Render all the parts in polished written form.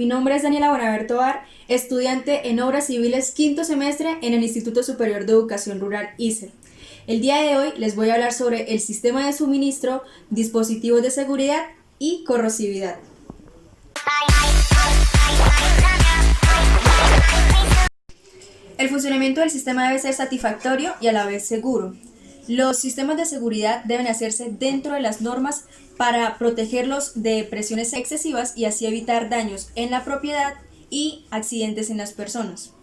mi nombre es Daniela Bonaver Tovar, estudiante en Obras Civiles quinto semestre en el Instituto Superior de Educación Rural ISER. El día de hoy les voy a hablar sobre el sistema de suministro, dispositivos de seguridad y corrosividad. El funcionamiento del sistema debe ser satisfactorio y a la vez seguro. Los sistemas de seguridad deben hacerse dentro de las normas para protegerlos de presiones excesivas y así evitar daños en la propiedad y accidentes en las personas.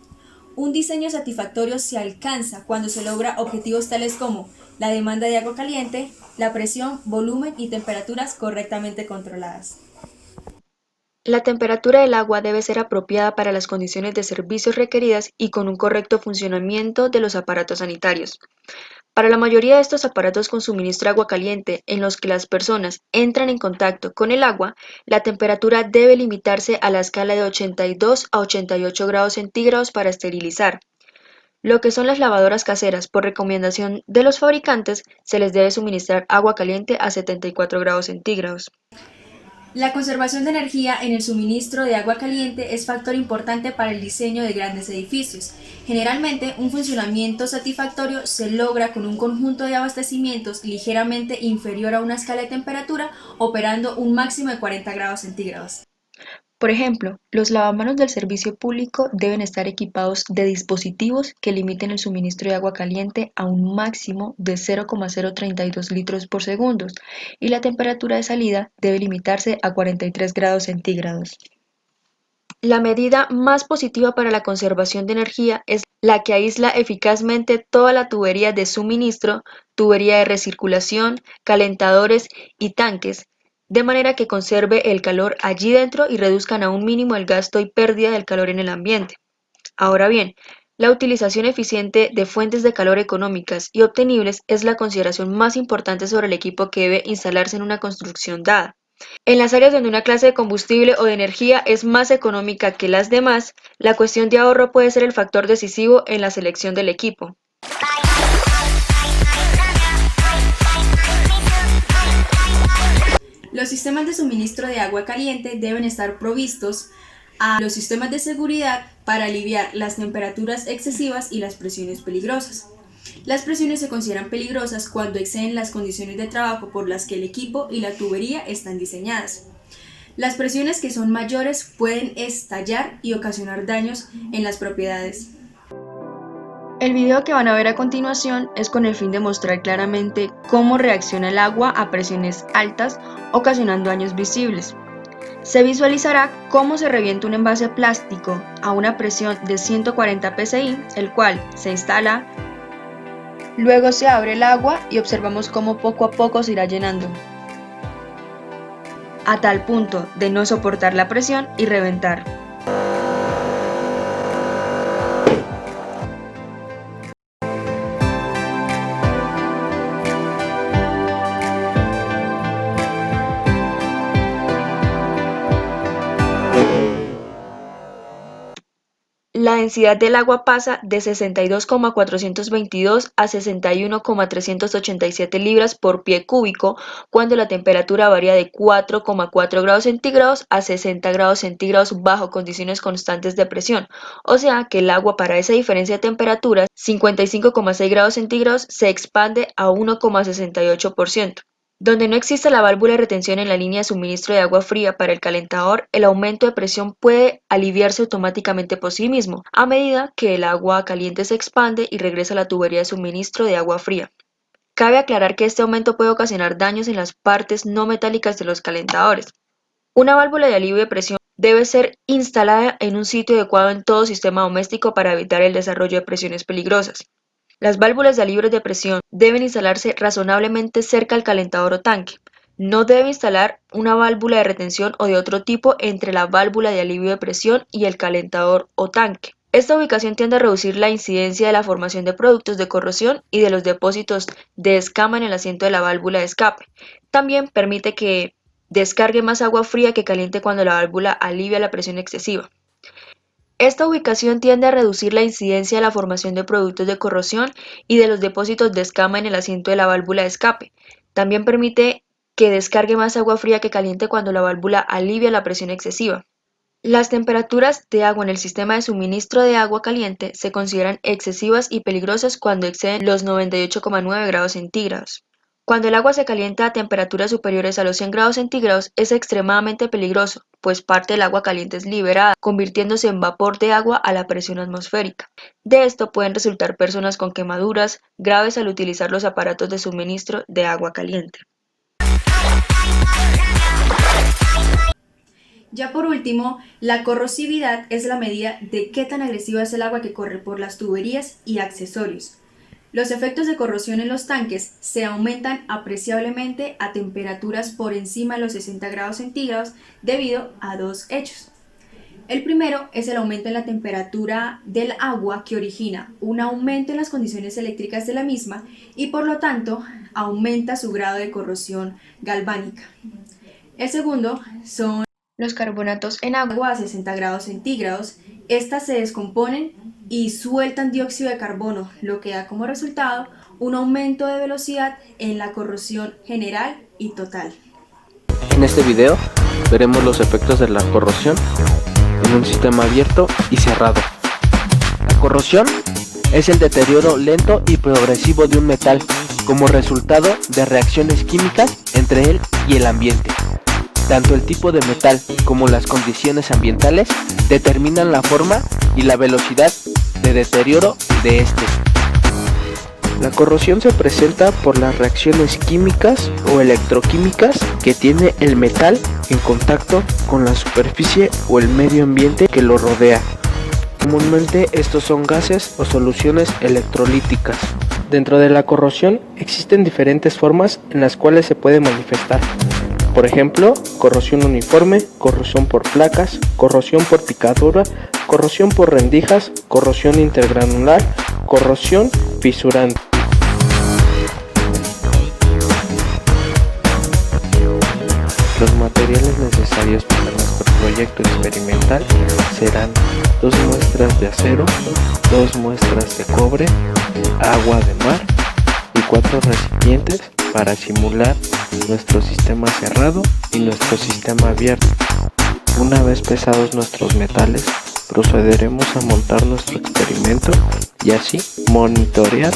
Un diseño satisfactorio se alcanza cuando se logra objetivos tales como la demanda de agua caliente, la presión, volumen y temperaturas correctamente controladas. La temperatura del agua debe ser apropiada para las condiciones de servicios requeridas y con un correcto funcionamiento de los aparatos sanitarios. Para la mayoría de estos aparatos con suministro de agua caliente en los que las personas entran en contacto con el agua, la temperatura debe limitarse a la escala de 82 a 88 grados centígrados para esterilizar. Lo que son las lavadoras caseras, por recomendación de los fabricantes, se les debe suministrar agua caliente a 74 grados centígrados. La conservación de energía en el suministro de agua caliente es factor importante para el diseño de grandes edificios. Generalmente, un funcionamiento satisfactorio se logra con un conjunto de abastecimientos ligeramente inferior a una escala de temperatura, operando un máximo de 40 grados centígrados. Por ejemplo, los lavamanos del servicio público deben estar equipados de dispositivos que limiten el suministro de agua caliente a un máximo de 0,032 litros por segundo y la temperatura de salida debe limitarse a 43 grados centígrados. La medida más positiva para la conservación de energía es la que aísla eficazmente toda la tubería de suministro, tubería de recirculación, calentadores y tanques, de manera que conserve el calor allí dentro y reduzcan a un mínimo el gasto y pérdida del calor en el ambiente. Ahora bien, la utilización eficiente de fuentes de calor económicas y obtenibles es la consideración más importante sobre el equipo que debe instalarse en una construcción dada. En las áreas donde una clase de combustible o de energía es más económica que las demás, la cuestión de ahorro puede ser el factor decisivo en la selección del equipo. Los sistemas de suministro de agua caliente deben estar provistos a los sistemas de seguridad para aliviar las temperaturas excesivas y las presiones peligrosas. Las presiones se consideran peligrosas cuando exceden las condiciones de trabajo por las que el equipo y la tubería están diseñadas. Las presiones que son mayores pueden estallar y ocasionar daños en las propiedades. El video que van a ver a continuación es con el fin de mostrar claramente cómo reacciona el agua a presiones altas, ocasionando daños visibles. Se visualizará cómo se revienta un envase plástico a una presión de 140 psi, el cual se instala. Luego se abre el agua y observamos cómo poco a poco se irá llenando, a tal punto de no soportar la presión y reventar. La densidad del agua pasa de 62,422 a 61,387 libras por pie cúbico cuando la temperatura varía de 4,4 grados centígrados a 60 grados centígrados bajo condiciones constantes de presión, o sea que el agua para esa diferencia de temperaturas, 55,6 grados centígrados, se expande a 1,68%. Donde no existe la válvula de retención en la línea de suministro de agua fría para el calentador, el aumento de presión puede aliviarse automáticamente por sí mismo, a medida que el agua caliente se expande y regresa a la tubería de suministro de agua fría. Cabe aclarar que este aumento puede ocasionar daños en las partes no metálicas de los calentadores. Una válvula de alivio de presión debe ser instalada en un sitio adecuado en todo sistema doméstico para evitar el desarrollo de presiones peligrosas. Las válvulas de alivio de presión deben instalarse razonablemente cerca al calentador o tanque. No debe instalar una válvula de retención o de otro tipo entre la válvula de alivio de presión y el calentador o tanque. Esta ubicación tiende a reducir la incidencia de la formación de productos de corrosión y de los depósitos de escama en el asiento de la válvula de escape. También permite que descargue más agua fría que caliente cuando la válvula alivia la presión excesiva. Esta ubicación tiende a reducir la incidencia de la formación de productos de corrosión y de los depósitos de escama en el asiento de la válvula de escape. También permite que descargue más agua fría que caliente cuando la válvula alivia la presión excesiva. Las temperaturas de agua en el sistema de suministro de agua caliente se consideran excesivas y peligrosas cuando exceden los 98,9 grados centígrados. Cuando el agua se calienta a temperaturas superiores a los 100 grados centígrados es extremadamente peligroso, pues parte del agua caliente es liberada, convirtiéndose en vapor de agua a la presión atmosférica. De esto pueden resultar personas con quemaduras graves al utilizar los aparatos de suministro de agua caliente. Ya por último, la corrosividad es la medida de qué tan agresiva es el agua que corre por las tuberías y accesorios. Los efectos de corrosión en los tanques se aumentan apreciablemente a temperaturas por encima de los 60 grados centígrados debido a dos hechos. El primero es el aumento en la temperatura del agua que origina un aumento en las condiciones eléctricas de la misma y por lo tanto aumenta su grado de corrosión galvánica. El segundo son los carbonatos en agua a 60 grados centígrados. Estas se descomponen y sueltan dióxido de carbono, lo que da como resultado un aumento de velocidad en la corrosión general y total. En este video veremos los efectos de la corrosión en un sistema abierto y cerrado. La corrosión es el deterioro lento y progresivo de un metal como resultado de reacciones químicas entre él y el ambiente. Tanto el tipo de metal como las condiciones ambientales determinan la forma y la velocidad de deterioro de este. La corrosión se presenta por las reacciones químicas o electroquímicas que tiene el metal en contacto con la superficie o el medio ambiente que lo rodea. Comúnmente estos son gases o soluciones electrolíticas. Dentro de la corrosión existen diferentes formas en las cuales se puede manifestar. Por ejemplo, corrosión uniforme, corrosión por placas, corrosión por picadura, corrosión por rendijas, corrosión intergranular, corrosión fisurante. Los materiales necesarios para nuestro proyecto experimental serán 2 muestras de acero, 2 muestras de cobre, agua de mar y 4 recipientes para simular nuestro sistema cerrado y nuestro sistema abierto. Una vez pesados nuestros metales, procederemos a montar nuestro experimento y así monitorear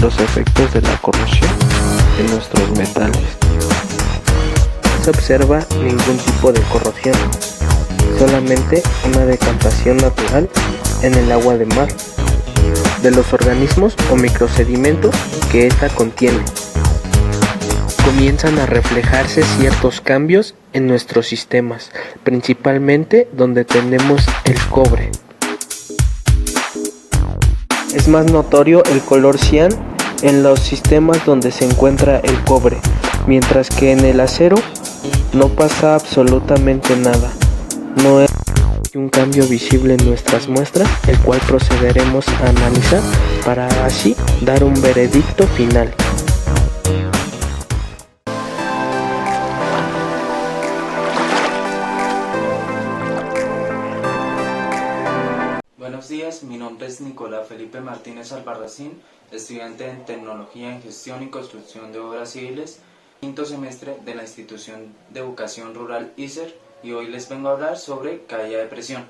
los efectos de la corrosión en nuestros metales. No se observa ningún tipo de corrosión, solamente una decantación natural en el agua de mar de los organismos o microsedimentos que ésta contiene. Comienzan a reflejarse ciertos cambios en nuestros sistemas, principalmente donde tenemos el cobre. Es más notorio el color cian en los sistemas donde se encuentra el cobre, mientras que en el acero no pasa absolutamente nada. No hay un cambio visible en nuestras muestras, el cual procederemos a analizar para así dar un veredicto final. Buenos días, mi nombre es Nicolás Felipe Martínez Albarracín, estudiante en Tecnología en Gestión y Construcción de Obras Civiles, quinto semestre de la Institución de Educación Rural ISER, y hoy les vengo a hablar sobre caída de presión.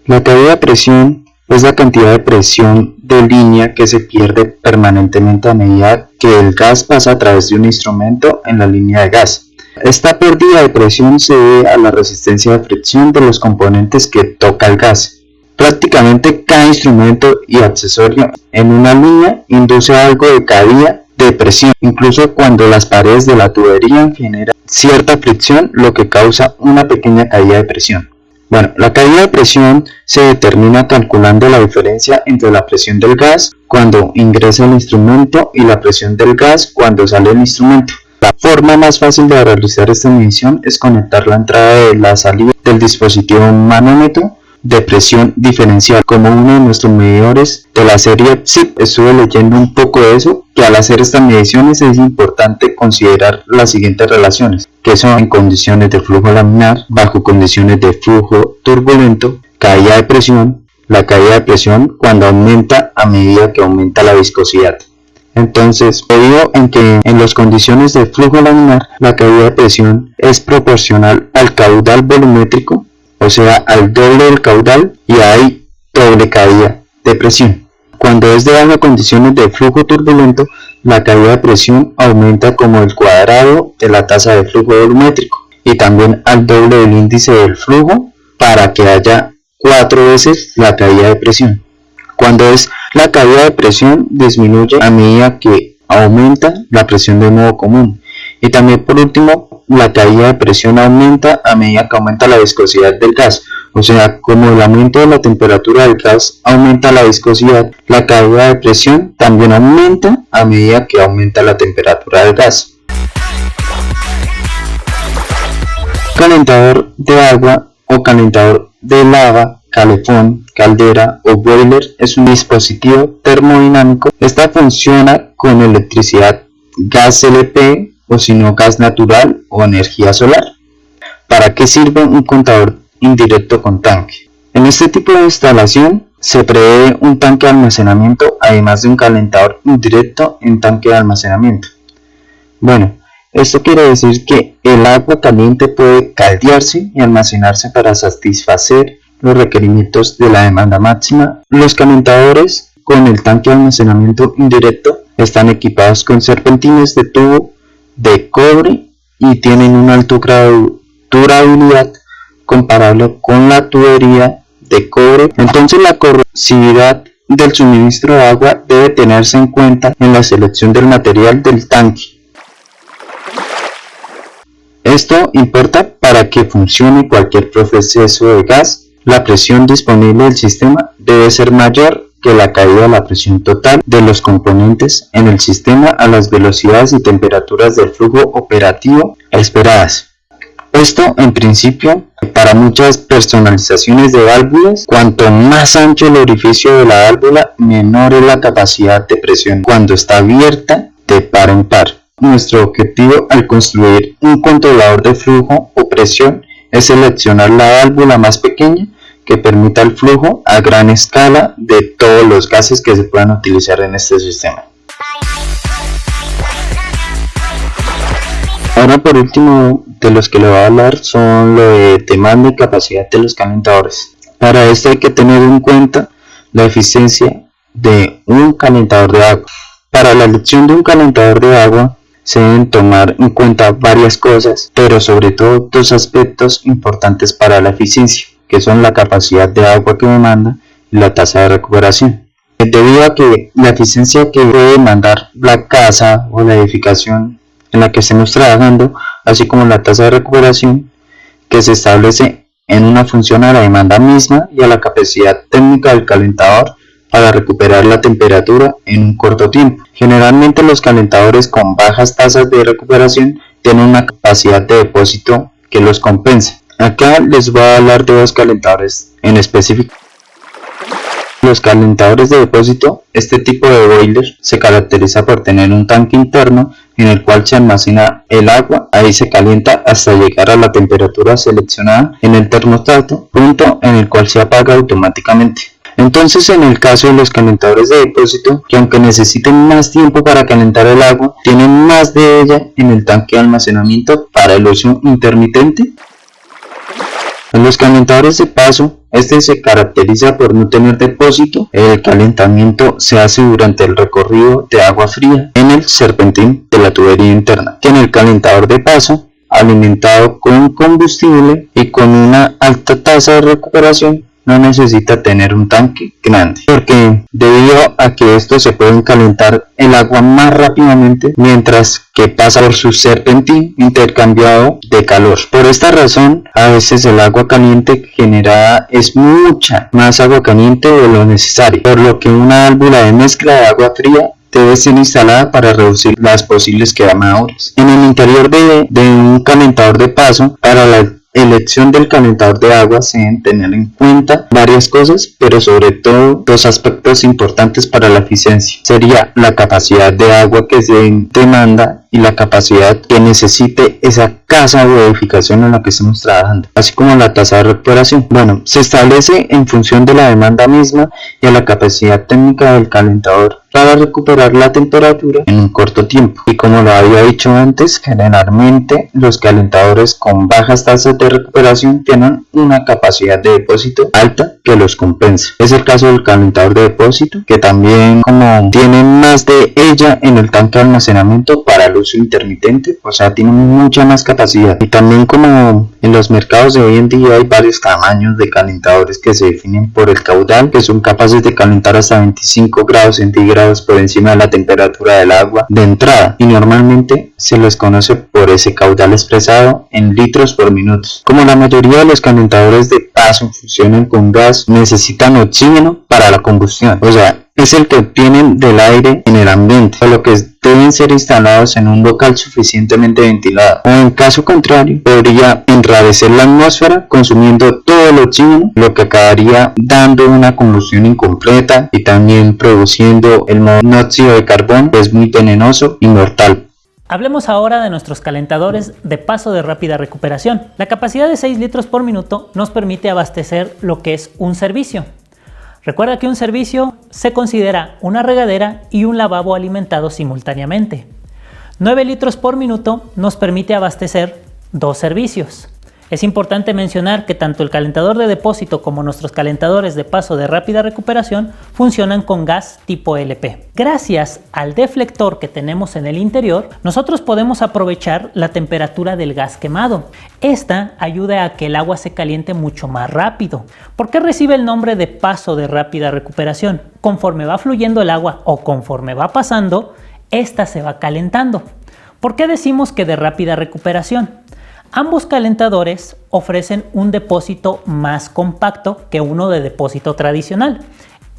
La caída de presión es la cantidad de presión de línea que se pierde permanentemente a medida que el gas pasa a través de un instrumento en la línea de gas. Esta pérdida de presión se debe a la resistencia de fricción de los componentes que toca el gas. Prácticamente cada instrumento y accesorio en una línea induce algo de caída de presión, incluso cuando las paredes de la tubería generan cierta fricción, lo que causa una pequeña caída de presión. Bueno, la caída de presión se determina calculando la diferencia entre la presión del gas cuando ingresa el instrumento y la presión del gas cuando sale el instrumento. La forma más fácil de realizar esta medición es conectar la entrada de la salida del dispositivo manómetro de presión diferencial como uno de nuestros medidores de la serie PSIP. Estuve leyendo un poco de eso, que al hacer estas mediciones es importante considerar las siguientes relaciones, que son en condiciones de flujo laminar, bajo condiciones de flujo turbulento, caída de presión, la caída de presión cuando aumenta a medida que aumenta la viscosidad. Entonces, debido en que en las condiciones de flujo laminar la caída de presión es proporcional al caudal volumétrico o sea, al doble del caudal, y hay doble caída de presión. Cuando es de bajas condiciones de flujo turbulento, la caída de presión aumenta como el cuadrado de la tasa de flujo volumétrico y también al doble del índice del flujo para que haya 4 veces la caída de presión. Cuando es la caída de presión, disminuye a medida que aumenta la presión de modo común. Y también, por último, la caída de presión aumenta a medida que aumenta la viscosidad del gas. O sea, como el aumento de la temperatura del gas aumenta la viscosidad, la caída de presión también aumenta a medida que aumenta la temperatura del gas. Calentador de agua o calentador de lava, calefón, caldera o boiler es un dispositivo termodinámico. Esta funciona con electricidad, gas LP o si no gas natural o energía solar. ¿Para qué sirve un contador indirecto con tanque? En este tipo de instalación se prevé un tanque de almacenamiento además de un calentador indirecto en tanque de almacenamiento. Bueno, esto quiere decir que el agua caliente puede caldearse y almacenarse para satisfacer los requerimientos de la demanda máxima. Los calentadores con el tanque de almacenamiento indirecto están equipados con serpentines de tubo de cobre y tienen un alto grado de durabilidad comparable con la tubería de cobre. Entonces la corrosividad del suministro de agua debe tenerse en cuenta en la selección del material del tanque. Esto importa para que funcione cualquier proceso de gas. La presión disponible del sistema debe ser mayor que la caída de la presión total de los componentes en el sistema a las velocidades y temperaturas del flujo operativo esperadas. Esto, en principio, para muchas personalizaciones de válvulas, cuanto más ancho el orificio de la válvula, menor es la capacidad de presión cuando está abierta de par en par. Nuestro objetivo al construir un controlador de flujo o presión es seleccionar la válvula más pequeña que permita el flujo a gran escala de todos los gases que se puedan utilizar en este sistema. Ahora, por último, de los que le voy a hablar son lo de demanda y capacidad de los calentadores. Para esto hay que tener en cuenta la eficiencia de un calentador de agua. Para la elección de un calentador de agua se deben tomar en cuenta varias cosas, pero sobre todo dos aspectos importantes para la eficiencia, que son la capacidad de agua que demanda y la tasa de recuperación. Debido a que la eficiencia que debe demandar la casa o la edificación en la que estemos trabajando, así como la tasa de recuperación que se establece en una función a la demanda misma y a la capacidad técnica del calentador para recuperar la temperatura en un corto tiempo. Generalmente los calentadores con bajas tasas de recuperación tienen una capacidad de depósito que los compensa. Acá les voy a hablar de dos calentadores en específico. Los calentadores de depósito, este tipo de boiler se caracteriza por tener un tanque interno en el cual se almacena el agua, ahí se calienta hasta llegar a la temperatura seleccionada en el termostato, punto en el cual se apaga automáticamente. Entonces, en el caso de los calentadores de depósito, que aunque necesiten más tiempo para calentar el agua, tienen más de ella en el tanque de almacenamiento para el uso intermitente. En los calentadores de paso, este se caracteriza por no tener depósito. El calentamiento se hace durante el recorrido de agua fría en el serpentín de la tubería interna. En el calentador de paso, alimentado con combustible y con una alta tasa de recuperación, no necesita tener un tanque grande, porque debido a que estos se pueden calentar el agua más rápidamente mientras que pasa por su serpentín intercambiado de calor. Por esta razón, a veces el agua caliente generada es mucha más agua caliente de lo necesario, por lo que una válvula de mezcla de agua fría debe ser instalada para reducir las posibles quemaduras. En el interior de un calentador de paso, para la elección del calentador de agua se deben tener en cuenta varias cosas, pero sobre todo dos aspectos importantes para la eficiencia. Sería la capacidad de agua que se demanda y la capacidad que necesite esa casa o edificación en la que estemos trabajando, así como la tasa de recuperación. Bueno, se establece en función de la demanda misma y a la capacidad técnica del calentador para recuperar la temperatura en un corto tiempo. Y como lo había dicho antes, generalmente los calentadores con bajas tasas de recuperación tienen una capacidad de depósito alta que los compensa. Es el caso del calentador de depósito, que también como tiene más de ella en el tanque de almacenamiento para el uso intermitente, o sea, tiene mucha más capacidad. Y también como en los mercados de hoy en día hay varios tamaños de calentadores que se definen por el caudal, que son capaces de calentar hasta 25 grados centígrados por encima de la temperatura del agua de entrada, y normalmente se les conoce por ese caudal expresado en litros por minuto. Como la mayoría de los calentadores de paso funcionan con gas, necesitan oxígeno para la combustión, o sea, es el que obtienen del aire en el ambiente, por lo que deben ser instalados en un local suficientemente ventilado, o en caso contrario podría enrarecer la atmósfera consumiendo todo el oxígeno, lo que acabaría dando una combustión incompleta y también produciendo el monóxido de carbón, que es muy venenoso y mortal. Hablemos ahora de nuestros calentadores de paso de rápida recuperación. La capacidad de 6 litros por minuto nos permite abastecer lo que es un servicio. Recuerda que un servicio se considera una regadera y un lavabo alimentados simultáneamente. 9 litros por minuto nos permite abastecer 2 servicios. Es importante mencionar que tanto el calentador de depósito como nuestros calentadores de paso de rápida recuperación funcionan con gas tipo LP. Gracias al deflector que tenemos en el interior, nosotros podemos aprovechar la temperatura del gas quemado. Esta ayuda a que el agua se caliente mucho más rápido. ¿Por qué recibe el nombre de paso de rápida recuperación? Conforme va fluyendo el agua o conforme va pasando, esta se va calentando. ¿Por qué decimos que de rápida recuperación? Ambos calentadores ofrecen un depósito más compacto que uno de depósito tradicional.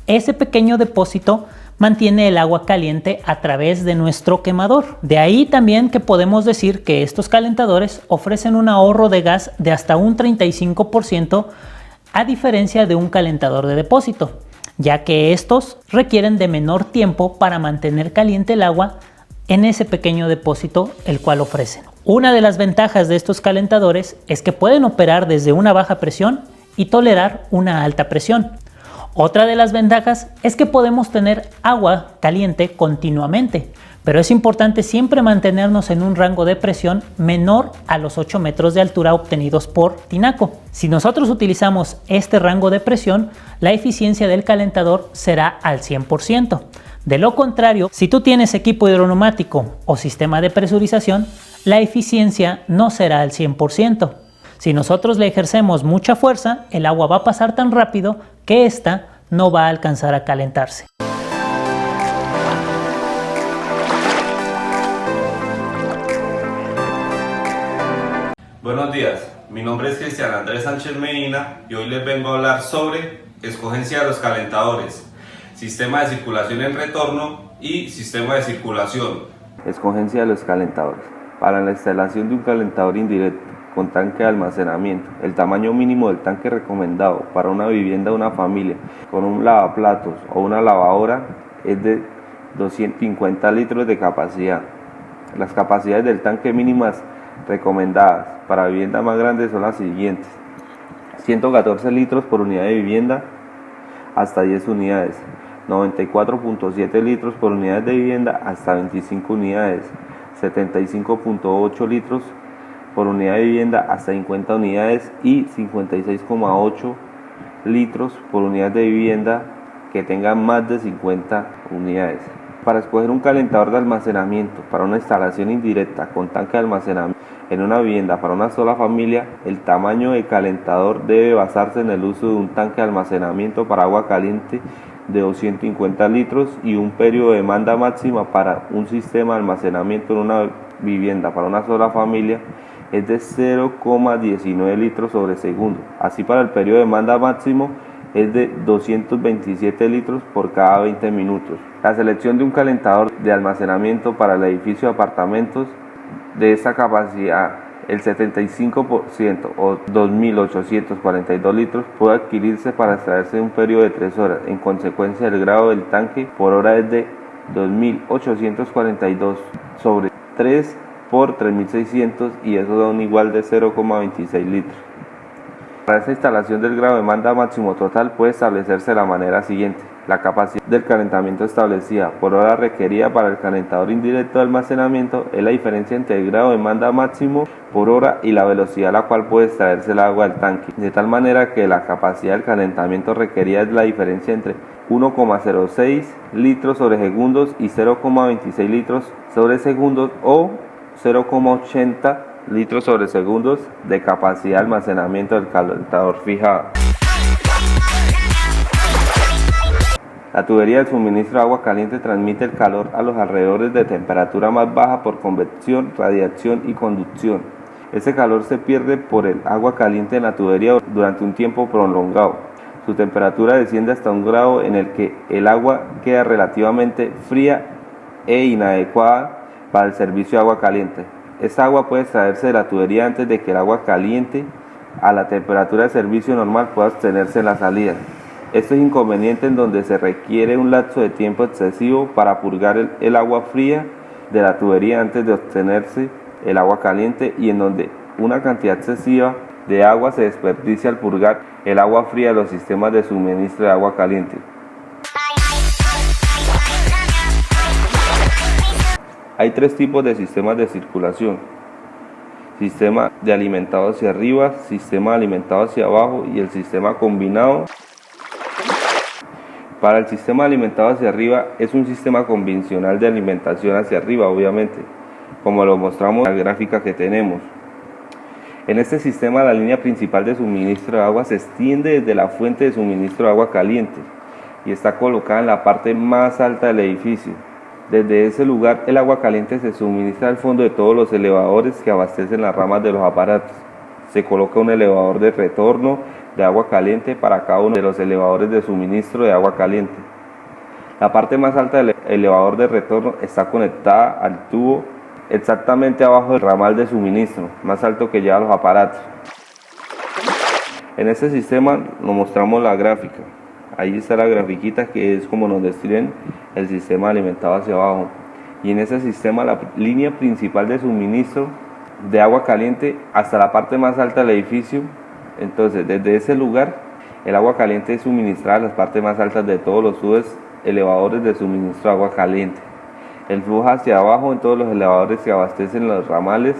Ese pequeño depósito mantiene el agua caliente a través de nuestro quemador. De ahí también que podemos decir que estos calentadores ofrecen un ahorro de gas de hasta un 35% a diferencia de un calentador de depósito, ya que estos requieren de menor tiempo para mantener caliente el agua en ese pequeño depósito el cual ofrecen. Una de las ventajas de estos calentadores es que pueden operar desde una baja presión y tolerar una alta presión. Otra de las ventajas es que podemos tener agua caliente continuamente, pero es importante siempre mantenernos en un rango de presión menor a los 8 metros de altura obtenidos por Tinaco. Si nosotros utilizamos este rango de presión, la eficiencia del calentador será al 100%. De lo contrario, si tú tienes equipo hidroneumático o sistema de presurización, la eficiencia no será al 100%. Si nosotros le ejercemos mucha fuerza, el agua va a pasar tan rápido que ésta no va a alcanzar a calentarse. Buenos días, mi nombre es Cristian Andrés Sánchez Medina y hoy les vengo a hablar sobre escogencia de los calentadores, sistema de circulación en retorno y sistema de circulación. Escogencia de los calentadores. Para la instalación de un calentador indirecto con tanque de almacenamiento, el tamaño mínimo del tanque recomendado para una vivienda de una familia con un lavaplatos o una lavadora es de 250 litros de capacidad. Las capacidades del tanque mínimas recomendadas para viviendas más grandes son las siguientes: 114 litros por unidad de vivienda hasta 10 unidades, 94.7 litros por unidad de vivienda hasta 25 unidades, 75.8 litros por unidad de vivienda hasta 50 unidades y 56.8 litros por unidad de vivienda que tengan más de 50 unidades. Para escoger un calentador de almacenamiento para una instalación indirecta con tanque de almacenamiento en una vivienda para una sola familia, el tamaño del calentador debe basarse en el uso de un tanque de almacenamiento para agua caliente de 250 litros y un periodo de demanda máxima para un sistema de almacenamiento en una vivienda para una sola familia es de 0,19 litros sobre segundo. Así, para el periodo de demanda máximo es de 227 litros por cada 20 minutos. La selección de un calentador de almacenamiento para el edificio de apartamentos de esta capacidad, el 75% o 2.842 litros puede adquirirse para extraerse en un periodo de 3 horas. En consecuencia, el grado del tanque por hora es de 2.842 sobre 3 por 3.600 y eso da un igual de 0,26 litros. Para esta instalación del grado de demanda máximo total puede establecerse de la manera siguiente: La capacidad del calentamiento establecida por hora requerida para el calentador indirecto de almacenamiento es la diferencia entre el grado de demanda máximo por hora y la velocidad a la cual puede extraerse el agua del tanque, de tal manera que la capacidad del calentamiento requerida es la diferencia entre 1,06 litros sobre segundos y 0,26 litros sobre segundos o 0,80 litros sobre segundos de capacidad de almacenamiento del calentador fijada. La tubería del suministro de agua caliente transmite el calor a los alrededores de temperatura más baja por convección, radiación y conducción. Ese calor se pierde por el agua caliente en la tubería durante un tiempo prolongado. Su temperatura desciende hasta un grado en el que el agua queda relativamente fría e inadecuada para el servicio de agua caliente. Esta agua puede extraerse de la tubería antes de que el agua caliente a la temperatura de servicio normal pueda obtenerse en la salida. Esto es inconveniente en donde se requiere un lapso de tiempo excesivo para purgar el agua fría de la tubería antes de obtenerse el agua caliente y en donde una cantidad excesiva de agua se desperdicia al purgar el agua fría de los sistemas de suministro de agua caliente. Hay tres tipos de sistemas de circulación: sistema de alimentado hacia arriba, sistema de alimentado hacia abajo y el sistema combinado. Para el sistema alimentado hacia arriba es un sistema convencional de alimentación hacia arriba, obviamente, como lo mostramos en la gráfica que tenemos. En este sistema la línea principal de suministro de agua se extiende desde la fuente de suministro de agua caliente y está colocada en la parte más alta del edificio. Desde ese lugar el agua caliente se suministra al fondo de todos los elevadores que abastecen las ramas de los aparatos. Se coloca un elevador de retorno de agua caliente para cada uno de los elevadores de suministro de agua caliente. La parte más alta del elevador de retorno está conectada al tubo exactamente abajo del ramal de suministro, más alto que lleva los aparatos. En este sistema nos mostramos la gráfica. Ahí está la grafiquita que es como nos describen el sistema alimentado hacia abajo. Y en ese sistema la línea principal de suministro de agua caliente hasta la parte más alta del edificio. Entonces, desde ese lugar, el agua caliente es suministrada a las partes más altas de todos los tubos elevadores de suministro de agua caliente. El flujo hacia abajo en todos los elevadores que abastecen los ramales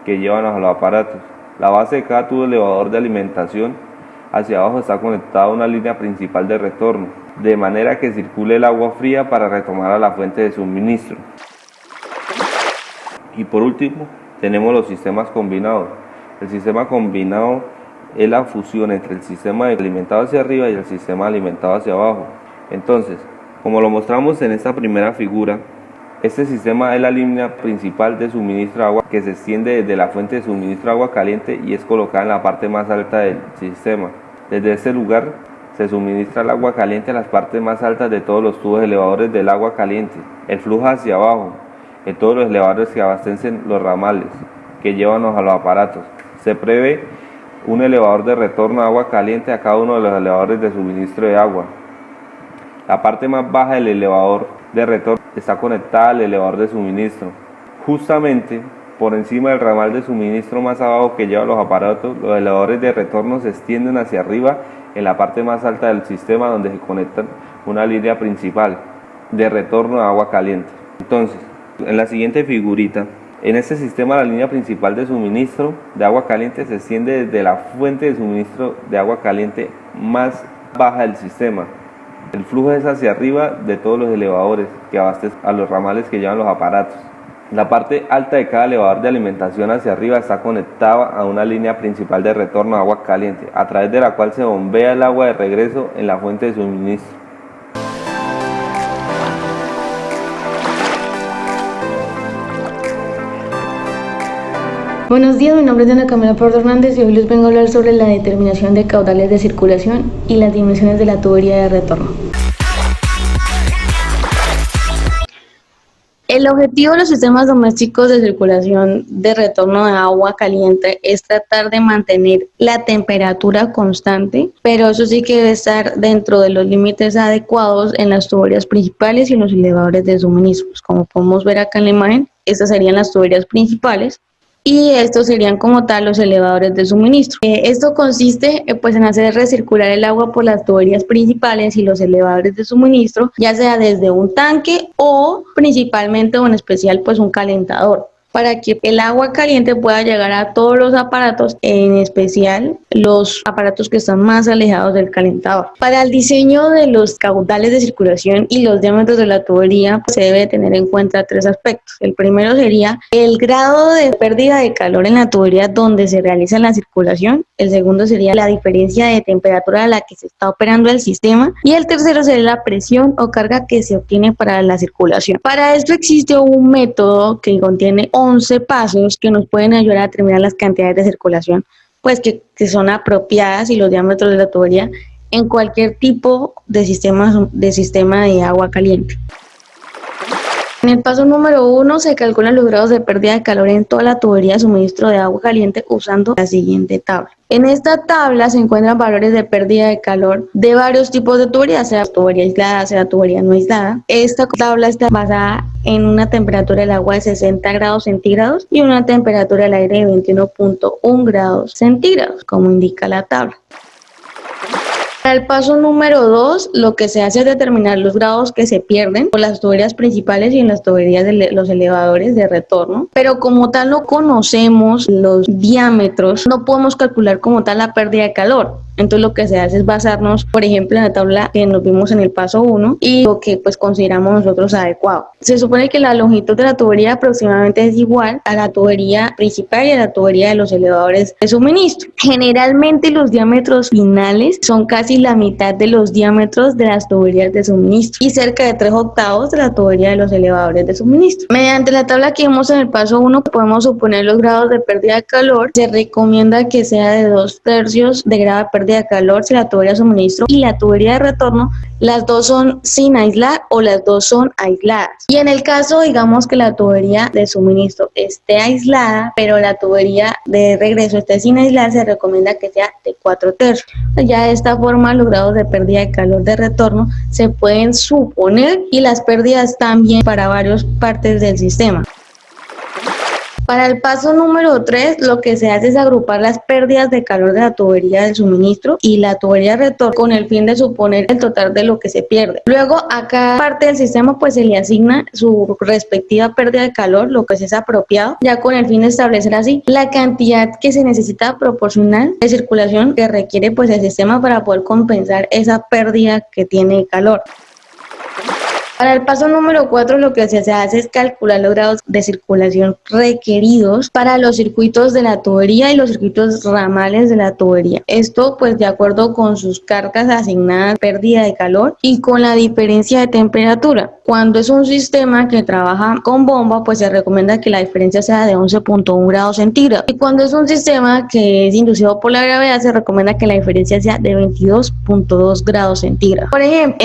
que llevan a los aparatos. La base de cada tubo elevador de alimentación hacia abajo está conectada a una línea principal de retorno, de manera que circule el agua fría para retomar a la fuente de suministro. Y por último, tenemos los sistemas combinados. El sistema combinado es la fusión entre el sistema alimentado hacia arriba y el sistema alimentado hacia abajo. Entonces, como lo mostramos en esta primera figura, este sistema es la línea principal de suministro de agua que se extiende desde la fuente de suministro de agua caliente y es colocada en la parte más alta del sistema. Desde ese lugar se suministra el agua caliente a las partes más altas de todos los tubos elevadores del agua caliente. El flujo hacia abajo en todos los elevadores que abastecen los ramales que llevan a los aparatos. Se prevé un elevador de retorno de agua caliente a cada uno de los elevadores de suministro de agua. La parte más baja del elevador de retorno está conectada al elevador de suministro. Justamente por encima del ramal de suministro más abajo que lleva los aparatos, los elevadores de retorno se extienden hacia arriba en la parte más alta del sistema donde se conectan una línea principal de retorno de agua caliente. Entonces, en la siguiente figurita, en este sistema la línea principal de suministro de agua caliente se extiende desde la fuente de suministro de agua caliente más baja del sistema. El flujo es hacia arriba de todos los elevadores que abastecen a los ramales que llevan los aparatos. La parte alta de cada elevador de alimentación hacia arriba está conectada a una línea principal de retorno de agua caliente, a través de la cual se bombea el agua de regreso en la fuente de suministro. Buenos días, mi nombre es Ana Camila Pardo Hernández y hoy les vengo a hablar sobre la determinación de caudales de circulación y las dimensiones de la tubería de retorno. El objetivo de los sistemas domésticos de circulación de retorno de agua caliente es tratar de mantener la temperatura constante, pero eso sí que debe estar dentro de los límites adecuados en las tuberías principales y en los elevadores de suministros. Como podemos ver acá en la imagen, estas serían las tuberías principales y estos serían como tal los elevadores de suministro. Esto consiste pues en hacer recircular el agua por las tuberías principales y los elevadores de suministro, ya sea desde un tanque o principalmente o en especial pues un calentador, para que el agua caliente pueda llegar a todos los aparatos, en especial los aparatos que están más alejados del calentador. Para el diseño de los caudales de circulación y los diámetros de la tubería, pues, se debe tener en cuenta tres aspectos. El primero sería el grado de pérdida de calor en la tubería donde se realiza la circulación. El segundo sería la diferencia de temperatura a la que se está operando el sistema. Y el tercero sería la presión o carga que se obtiene para la circulación. Para esto existe un método que contiene 11 pasos que nos pueden ayudar a determinar las cantidades de circulación pues que son apropiadas y los diámetros de la tubería en cualquier tipo de sistema de agua caliente. En el paso número 1 se calculan los grados de pérdida de calor en toda la tubería de suministro de agua caliente usando la siguiente tabla. En esta tabla se encuentran valores de pérdida de calor de varios tipos de tuberías, sea tubería aislada, sea tubería no aislada. Esta tabla está basada en una temperatura del agua de 60 grados centígrados y una temperatura del aire de 21.1 grados centígrados, como indica la tabla. Para el paso número 2, lo que se hace es determinar los grados que se pierden por las tuberías principales y en las tuberías de los elevadores de retorno, pero como tal no conocemos los diámetros, no podemos calcular como tal la pérdida de calor. Entonces lo que se hace es basarnos, por ejemplo, en la tabla que nos vimos en el paso 1 y lo que pues consideramos nosotros adecuado. Se supone que la longitud de la tubería aproximadamente es igual a la tubería principal y a la tubería de los elevadores de suministro. Generalmente los diámetros finales son casi la mitad de los diámetros de las tuberías de suministro y cerca de 3/8 de la tubería de los elevadores de suministro. Mediante la tabla que vimos en el paso 1 podemos suponer los grados de pérdida de calor. Se recomienda que sea de 2/3 de grado de pérdida de calor si la tubería de suministro y la tubería de retorno, las dos son sin aislar o las dos son aisladas. Y en el caso, digamos que la tubería de suministro esté aislada, pero la tubería de regreso esté sin aislar, se recomienda que sea de 4/3. Ya de esta forma, los grados de pérdida de calor de retorno se pueden suponer y las pérdidas también para varias partes del sistema. Para el paso número 3, lo que se hace es agrupar las pérdidas de calor de la tubería del suministro y la tubería de retorno con el fin de suponer el total de lo que se pierde. Luego, a cada parte del sistema pues se le asigna su respectiva pérdida de calor, lo que es apropiado, ya con el fin de establecer así la cantidad que se necesita proporcional de circulación que requiere pues el sistema para poder compensar esa pérdida que tiene de calor. Para el paso número 4, lo que se hace es calcular los grados de circulación requeridos para los circuitos de la tubería y los circuitos ramales de la tubería. Esto pues de acuerdo con sus cargas asignadas, pérdida de calor y con la diferencia de temperatura. Cuando es un sistema que trabaja con bomba, pues se recomienda que la diferencia sea de 11.1 grados centígrados. Y cuando es un sistema que es inducido por la gravedad, se recomienda que la diferencia sea de 22.2 grados centígrados. Por ejemplo,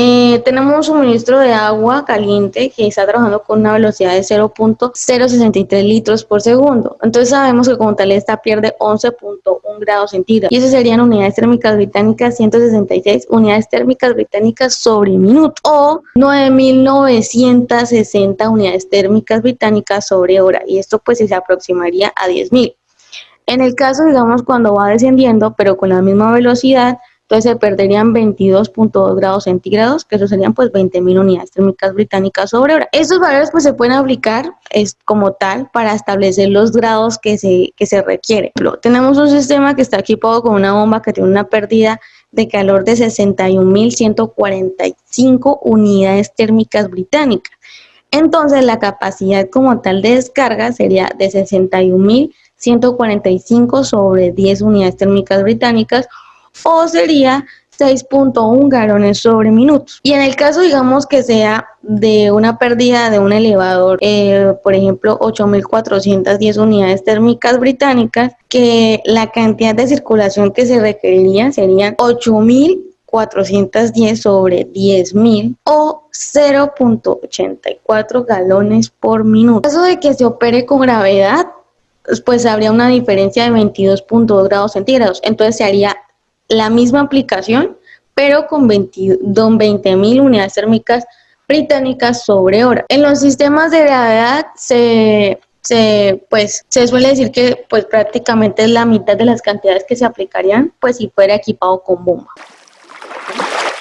tenemos un suministro de agua caliente que está trabajando con una velocidad de 0.063 litros por segundo. Entonces sabemos que como tal esta pierde 11.1 grados centígrados y eso serían unidades térmicas británicas 166 unidades térmicas británicas sobre minuto o 9.960 unidades térmicas británicas sobre hora, y esto pues se aproximaría a 10.000. En el caso, digamos, cuando va descendiendo pero con la misma velocidad, entonces se perderían 22.2 grados centígrados, que eso serían pues 20.000 unidades térmicas británicas sobre hora. Estos valores pues se pueden aplicar como tal para establecer los grados que se requiere. Tenemos un sistema que está equipado con una bomba que tiene una pérdida de calor de 61.145 unidades térmicas británicas. Entonces la capacidad como tal de descarga sería de 61.145 sobre 10 unidades térmicas británicas, o sería 6.1 galones sobre minutos. Y en el caso, digamos, que sea de una pérdida de un elevador, por ejemplo, 8.410 unidades térmicas británicas, que la cantidad de circulación que se requeriría serían 8.410 sobre 10.000 o 0.84 galones por minuto. En caso de que se opere con gravedad, pues habría una diferencia de 22.2 grados centígrados. Entonces se haría la misma aplicación, pero con 20.000 unidades térmicas británicas sobre hora. En los sistemas de gravedad se se suele decir que pues prácticamente es la mitad de las cantidades que se aplicarían pues si fuera equipado con bomba.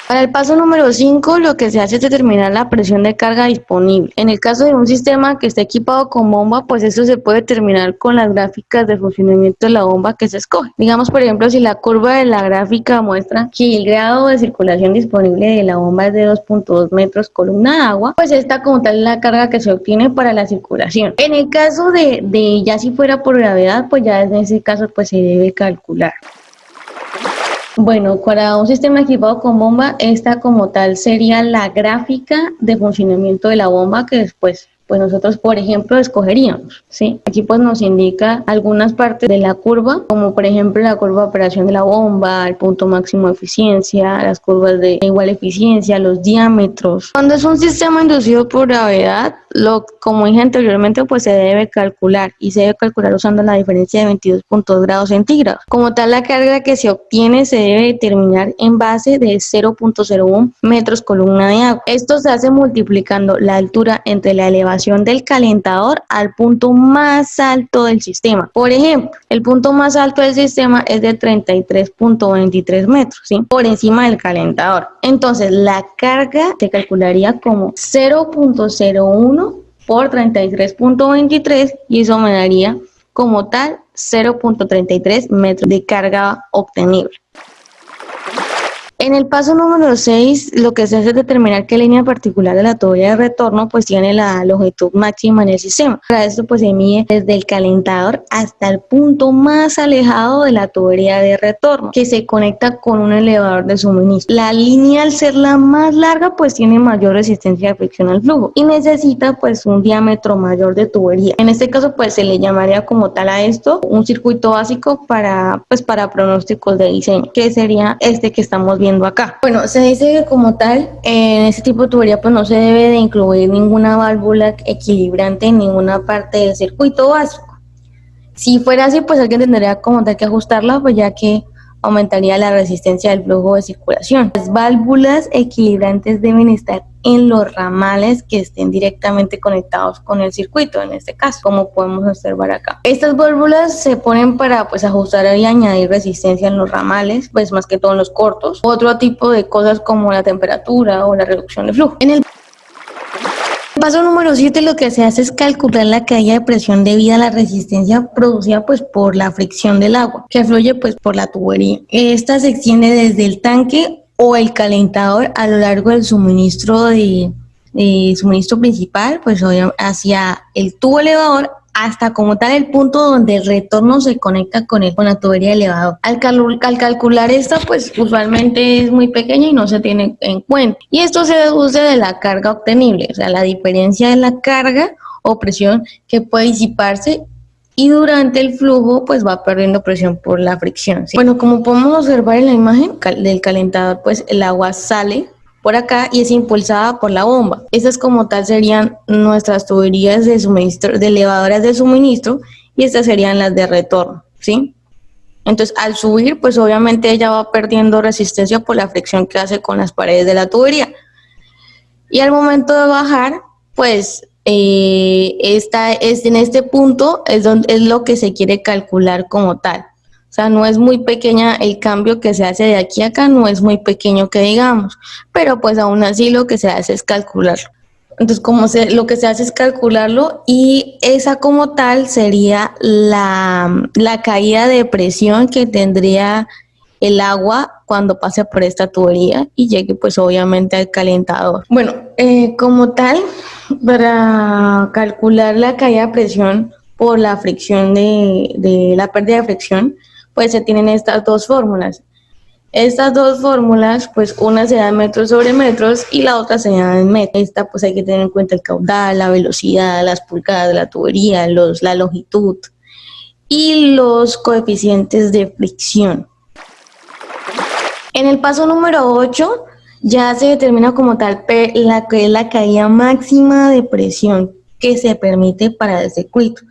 Para el paso número 5, lo que se hace es determinar la presión de carga disponible. En el caso de un sistema que esté equipado con bomba, pues esto se puede determinar con las gráficas de funcionamiento de la bomba que se escoge. Digamos, por ejemplo, si la curva de la gráfica muestra que el grado de circulación disponible de la bomba es de 2.2 metros columna de agua, pues esta como tal es la carga que se obtiene para la circulación. En el caso de ya si fuera por gravedad, pues ya en ese caso pues se debe calcular. Bueno, para un sistema equipado con bomba, esta como tal sería la gráfica de funcionamiento de la bomba que después pues nosotros, por ejemplo, escogeríamos, ¿sí? Aquí pues nos indica algunas partes de la curva, como por ejemplo la curva de operación de la bomba, el punto máximo de eficiencia, las curvas de igual eficiencia, los diámetros. Cuando es un sistema inducido por gravedad, como dije anteriormente, pues se debe calcular y se debe calcular usando la diferencia de 22.2 grados centígrados. Como tal, la carga que se obtiene se debe determinar en base de 0.01 metros columna de agua. Esto se hace multiplicando la altura entre la elevación del calentador al punto más alto del sistema. Por ejemplo, el punto más alto del sistema es de 33.23 metros, ¿sí? Por encima del calentador. Entonces, la carga se calcularía como 0.01 por 33.23 y eso me daría como tal 0.33 metros de carga obtenible. En el paso número 6, lo que se hace es determinar qué línea particular de la tubería de retorno pues tiene la longitud máxima en el sistema. Para esto pues se mide desde el calentador hasta el punto más alejado de la tubería de retorno, que se conecta con un elevador de suministro. La línea, al ser la más larga, pues tiene mayor resistencia de fricción al flujo y necesita pues un diámetro mayor de tubería. En este caso pues se le llamaría como tal a esto un circuito básico para pronósticos de diseño, que sería este que estamos viendo acá. Bueno, se dice que como tal en este tipo de tubería pues no se debe de incluir ninguna válvula equilibrante en ninguna parte del circuito básico. Si fuera así, pues alguien tendría como tal que ajustarla, pues ya que aumentaría la resistencia del flujo de circulación. Las válvulas equilibrantes deben estar en los ramales que estén directamente conectados con el circuito, en este caso, como podemos observar acá. Estas válvulas se ponen para pues ajustar y añadir resistencia en los ramales, pues más que todo en los cortos. Otro tipo de cosas como la temperatura o la reducción de flujo. En el paso número 7 lo que se hace es calcular la caída de presión debida a la resistencia producida pues por la fricción del agua que fluye pues por la tubería. Esta se extiende desde el tanque o el calentador a lo largo del suministro suministro principal pues hacia el tubo elevador hasta como tal el punto donde el retorno se conecta con la tubería elevador. Al calcular esta, pues usualmente es muy pequeña y no se tiene en cuenta. Y esto se deduce de la carga obtenible, o sea, la diferencia de la carga o presión que puede disiparse y durante el flujo pues va perdiendo presión por la fricción, ¿sí? Bueno, como podemos observar en la imagen del calentador, pues el agua sale por acá y es impulsada por la bomba. Estas como tal serían nuestras tuberías de suministro, de elevadoras de suministro, y estas serían las de retorno, ¿sí? Entonces al subir pues obviamente ella va perdiendo resistencia por la fricción que hace con las paredes de la tubería, y al momento de bajar pues en este punto es lo que se quiere calcular como tal. O sea, no es muy pequeña el cambio que se hace de aquí a acá, no es muy pequeño que digamos, pero pues aún así lo que se hace es calcularlo. Entonces, lo que se hace es calcularlo y esa como tal sería la caída de presión que tendría el agua cuando pase por esta tubería y llegue pues obviamente al calentador. Bueno, como tal, para calcular la caída de presión por la fricción de la pérdida de fricción, pues se tienen estas dos fórmulas. Estas dos fórmulas, pues una se da en metros sobre metros y la otra se da en metros. Esta pues hay que tener en cuenta el caudal, la velocidad, las pulgadas de la tubería, la longitud y los coeficientes de fricción. En el paso número 8 ya se determina como tal la caída máxima de presión que se permite para el circuito.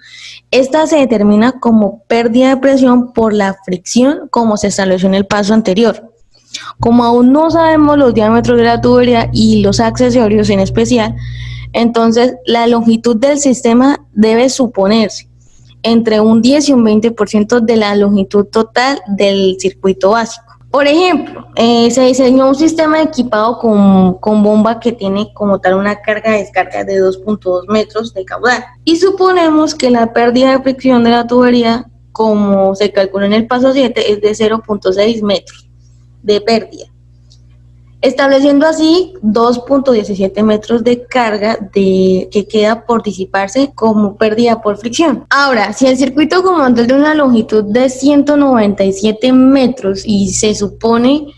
Esta se determina como pérdida de presión por la fricción, como se estableció en el paso anterior. Como aún no sabemos los diámetros de la tubería y los accesorios en especial, Entonces, la longitud del sistema debe suponerse entre un 10 y un 20% de la longitud total del circuito básico. Por ejemplo, se diseñó un sistema equipado con bomba que tiene como tal una carga-descarga de 2.2 metros de caudal. Y suponemos que la pérdida de fricción de la tubería, como se calculó en el paso 7, es de 0.6 metros de pérdida, estableciendo así 2.17 metros de carga que queda por disiparse como pérdida por fricción. Ahora, si el circuito como tal de una longitud de 197 metros y se supone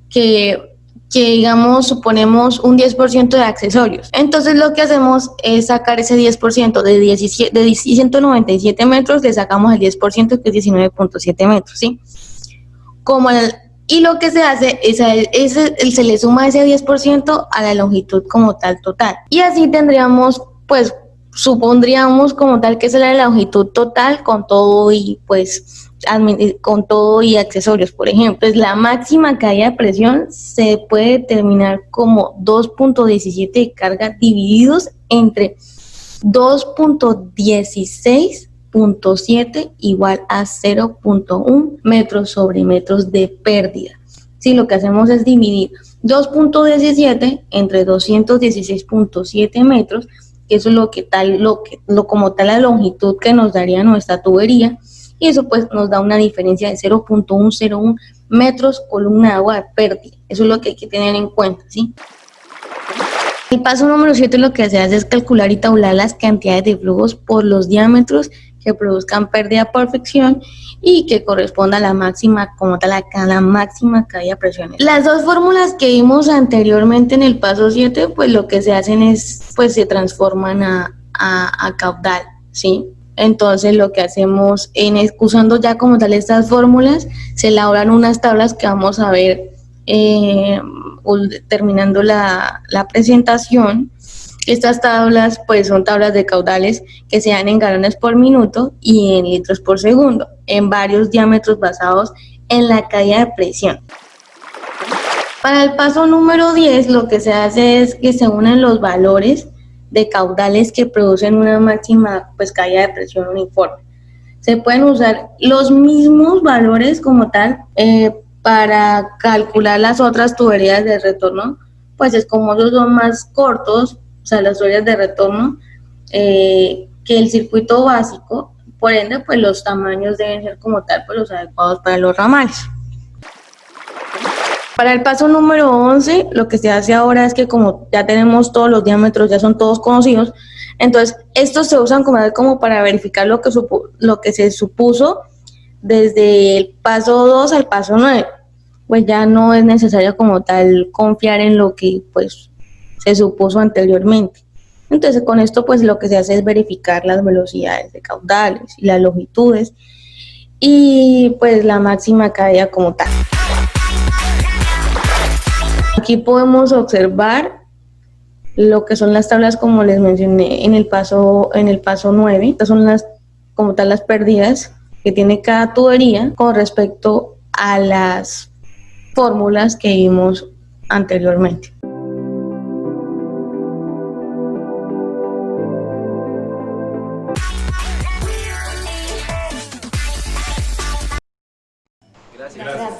que digamos, suponemos un 10% de accesorios, entonces lo que hacemos es sacar ese 10% de 197 metros, le sacamos el 10% que es 19.7 metros, ¿sí? Y lo que se hace es se le suma ese 10% a la longitud como tal total. Y así tendríamos, pues, supondríamos como tal que esa es la longitud total con todo y, pues, con todo y accesorios, por ejemplo. Pues la máxima caída de presión se puede determinar como 2.17 de carga divididos entre 2.16.7 igual a 0.1 metros sobre metros de pérdida. Si lo que hacemos es dividir 2.17 entre 216.7 metros, que eso es como tal la longitud que nos daría nuestra tubería, y eso pues nos da una diferencia de 0.101 metros columna de agua de pérdida. Eso es lo que hay que tener en cuenta, ¿sí? El paso número 7 lo que se hace es calcular y tabular las cantidades de flujos por los diámetros que produzcan pérdida por fricción y que corresponda a la máxima, como tal, a la máxima caída de presión. Las dos fórmulas que vimos anteriormente en el paso 7, pues lo que se hacen es, pues se transforman a caudal, ¿sí? Entonces lo que hacemos, usando ya como tal estas fórmulas, se elaboran unas tablas que vamos a ver terminando la presentación. Estas tablas pues son tablas de caudales que se dan en galones por minuto y en litros por segundo, en varios diámetros basados en la caída de presión. Para el paso número 10 lo que se hace es que se unen los valores de caudales que producen una máxima pues caída de presión uniforme. Se pueden usar los mismos valores como tal para calcular las otras tuberías de retorno, pues es como esos son más cortos, o sea, las tuberías de retorno, que el circuito básico, por ende, pues los tamaños deben ser como tal, pues los adecuados para los ramales. Para el paso número 11, lo que se hace ahora es que como ya tenemos todos los diámetros, ya son todos conocidos, entonces estos se usan como para verificar lo que se supuso desde el paso 2 al paso 9. Pues ya no es necesario como tal confiar en lo que pues se supuso anteriormente. Entonces con esto pues lo que se hace es verificar las velocidades de caudales y las longitudes y pues la máxima caída como tal. Aquí podemos observar lo que son las tablas como les mencioné en el paso 9. Estas son como tal las pérdidas que tiene cada tubería con respecto a las fórmulas que vimos anteriormente. Gracias.